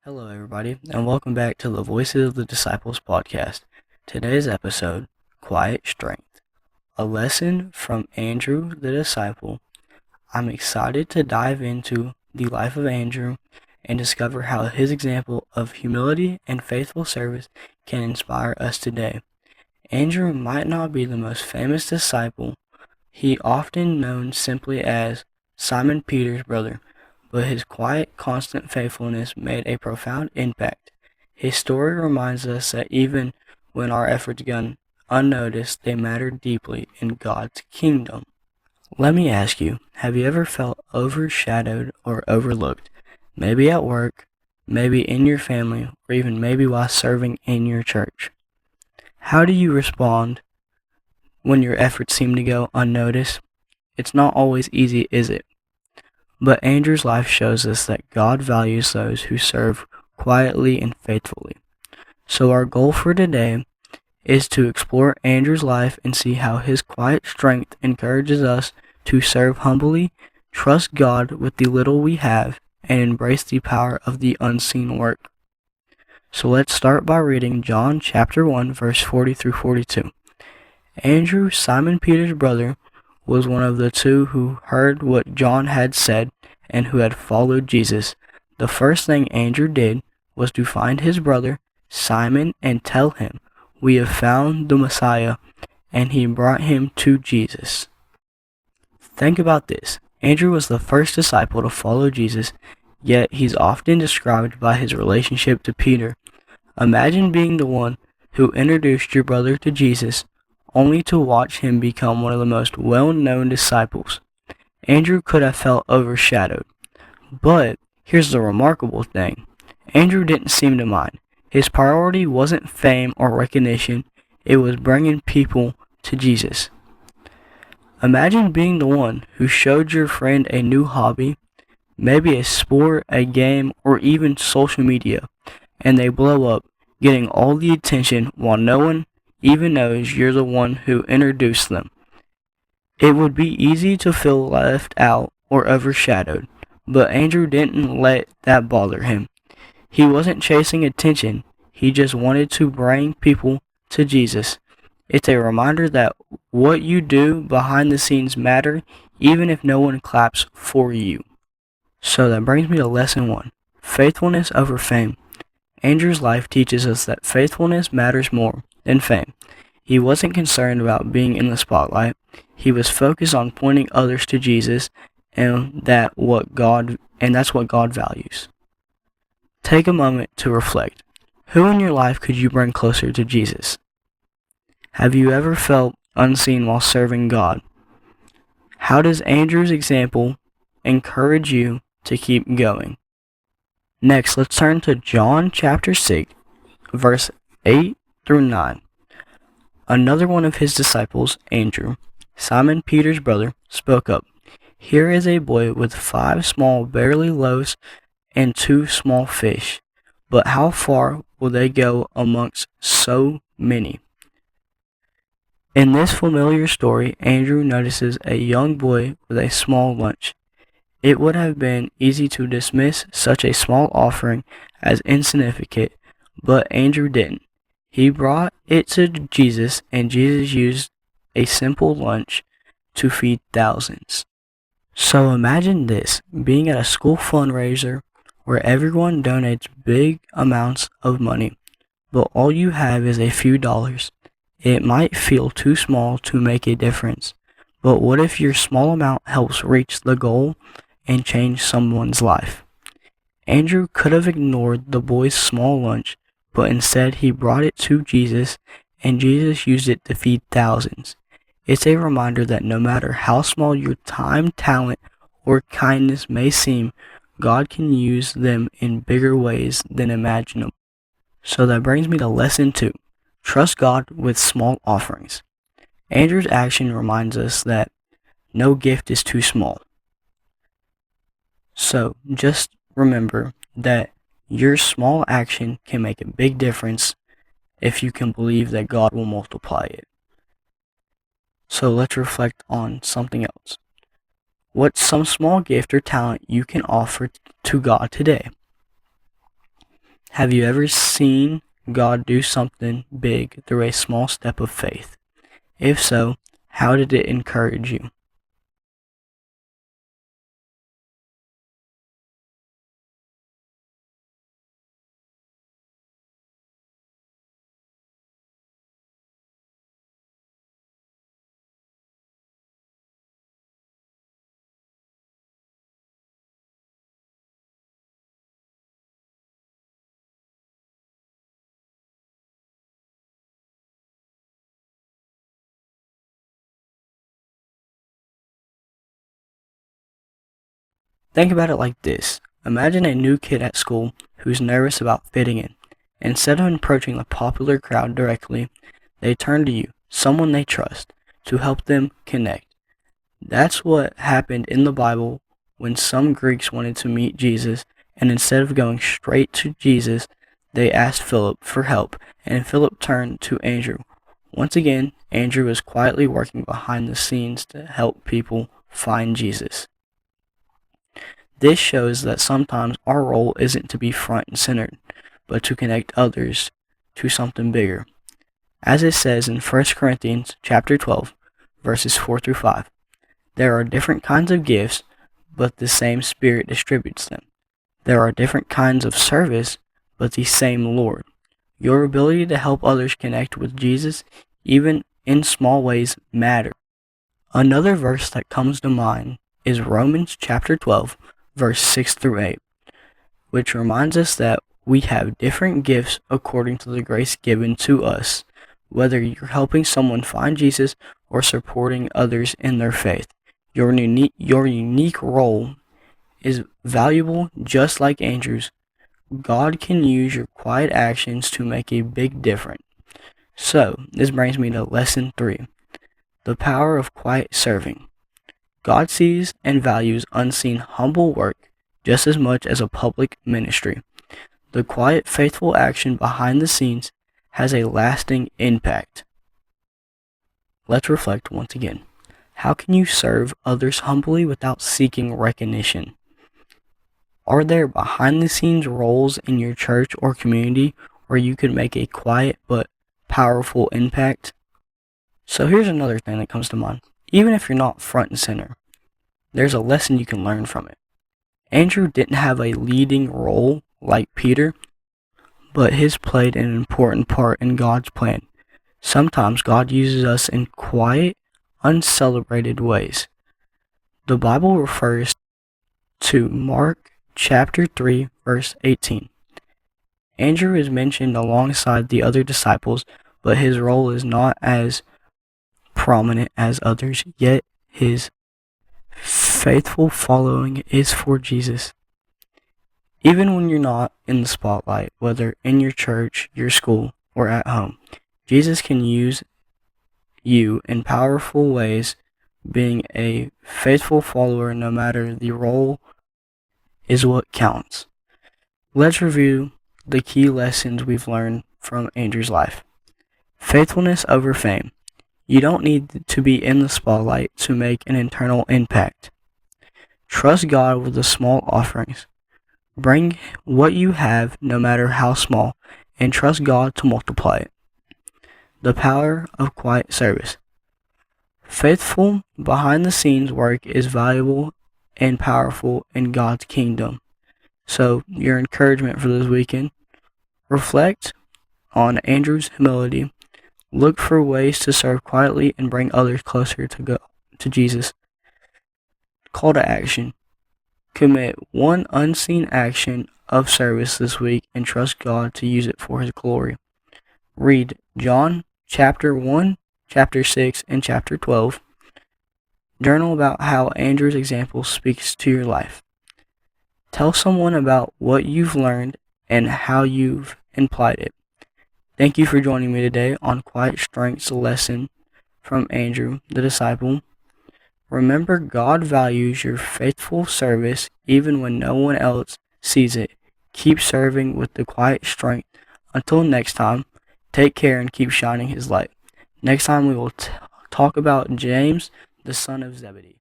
Hello, everybody, and welcome back to the Voices of the Disciples podcast. Today's episode, Quiet Strength, a lesson from Andrew the disciple. I'm excited to dive into the life of Andrew and discover how his example of humility and faithful service can inspire us today. Andrew might not be the most famous disciple. He often known simply as Simon Peter's brother, but his quiet, constant faithfulness made a profound impact. His story reminds us that even when our efforts go unnoticed, they matter deeply in God's kingdom. Let me ask you, have you ever felt overshadowed or overlooked? Maybe at work, maybe in your family, or even maybe while serving in your church. How do you respond when your efforts seem to go unnoticed? It's not always easy, is it? But Andrew's life shows us that God values those who serve quietly and faithfully. So our goal for today is to explore Andrew's life and see how his quiet strength encourages us to serve humbly, trust God with the little we have, and embrace the power of the unseen work. So let's start by reading John chapter 1 verse 40 through 42. Andrew, Simon Peter's brother, was one of the two who heard what John had said and who had followed Jesus. The first thing Andrew did was to find his brother, Simon, and tell him, "We have found the Messiah," and he brought him to Jesus. Think about this. Andrew was the first disciple to follow Jesus, yet he's often described by his relationship to Peter. Imagine being the one who introduced your brother to Jesus, only to watch him become one of the most well-known disciples. Andrew could have felt overshadowed. But here's the remarkable thing. Andrew didn't seem to mind. His priority wasn't fame or recognition. It was bringing people to Jesus. Imagine being the one who showed your friend a new hobby, maybe a sport, a game, or even social media, and they blow up, getting all the attention while no one even knows you're the one who introduced them. It would be easy to feel left out or overshadowed, but Andrew didn't let that bother him. He wasn't chasing attention, he just wanted to bring people to Jesus. It's a reminder that what you do behind the scenes matter, even if no one claps for you. So that brings me to lesson 1, faithfulness over fame. Andrew's life teaches us that faithfulness matters more than fame. He wasn't concerned about being in the spotlight. He was focused on pointing others to Jesus, and that's what God values. Take a moment to reflect. Who in your life could you bring closer to Jesus? Have you ever felt unseen while serving God? How does Andrew's example encourage you to keep going? Next, let's turn to John chapter 6, verse 8 through 9. Another one of his disciples, Andrew, Simon Peter's brother, spoke up. "Here is a boy with 5 small barley loaves and 2 small fish, but how far will they go amongst so many?" In this familiar story, Andrew notices a young boy with a small lunch. It would have been easy to dismiss such a small offering as insignificant, but Andrew didn't. He brought it to Jesus, and Jesus used a simple lunch to feed thousands. So imagine this, being at a school fundraiser where everyone donates big amounts of money, but all you have is a few dollars. It might feel too small to make a difference, but what if your small amount helps reach the goal and change someone's life? Andrew could have ignored the boy's small lunch, but instead he brought it to Jesus, and Jesus used it to feed thousands. It's a reminder that no matter how small your time, talent, or kindness may seem, God can use them in bigger ways than imaginable. So that brings me to lesson 2. Trust God with small offerings. Andrew's action reminds us that no gift is too small. So just remember that your small action can make a big difference if you can believe that God will multiply it. So let's reflect on something else. What's some small gift or talent you can offer to God today? Have you ever seen God do something big through a small step of faith? If so, how did it encourage you? Think about it like this. Imagine a new kid at school who's nervous about fitting in. Instead of approaching the popular crowd directly, they turn to you, someone they trust, to help them connect. That's what happened in the Bible when some Greeks wanted to meet Jesus, and instead of going straight to Jesus, they asked Philip for help, and Philip turned to Andrew. Once again, Andrew was quietly working behind the scenes to help people find Jesus. This shows that sometimes our role isn't to be front and centered, but to connect others to something bigger. As it says in 1 Corinthians chapter 12, verses 4 through 5, there are different kinds of gifts, but the same Spirit distributes them. There are different kinds of service, but the same Lord. Your ability to help others connect with Jesus, even in small ways, matters. Another verse that comes to mind is Romans chapter 12, verse 6 through 8, which reminds us that we have different gifts according to the grace given to us, whether you're helping someone find Jesus or supporting others in their faith. Your unique role is valuable, just like Andrew's. God can use your quiet actions to make a big difference. So, this brings me to lesson 3, the power of quiet serving. God sees and values unseen, humble work just as much as a public ministry. The quiet, faithful action behind the scenes has a lasting impact. Let's reflect once again. How can you serve others humbly without seeking recognition? Are there behind-the-scenes roles in your church or community where you could make a quiet but powerful impact? So here's another thing that comes to mind. Even if you're not front and center, there's a lesson you can learn from it. Andrew didn't have a leading role like Peter, but his played an important part in God's plan. Sometimes God uses us in quiet, uncelebrated ways. The Bible refers to Mark chapter 3, verse 18. Andrew is mentioned alongside the other disciples, but his role is not as prominent as others, yet his faithful following is for Jesus. Even when you're not in the spotlight, whether in your church, your school, or at home, Jesus can use you in powerful ways. Being a faithful follower, no matter the role, is what counts. Let's review the key lessons we've learned from Andrew's life. Faithfulness over fame. You don't need to be in the spotlight to make an internal impact. Trust God with the small offerings. Bring what you have, no matter how small, and trust God to multiply it. The power of quiet service. Faithful behind-the-scenes work is valuable and powerful in God's kingdom. So, your encouragement for this weekend: reflect on Andrew's humility. Look for ways to serve quietly and bring others closer to Jesus. Call to action. Commit one unseen action of service this week and trust God to use it for His glory. Read John chapter 1, chapter 6, and chapter 12. Journal about how Andrew's example speaks to your life. Tell someone about what you've learned and how you've applied it. Thank you for joining me today on Quiet Strength's lesson from Andrew, the disciple. Remember, God values your faithful service even when no one else sees it. Keep serving with the quiet strength. Until next time, take care and keep shining His light. Next time we will talk about James, the son of Zebedee.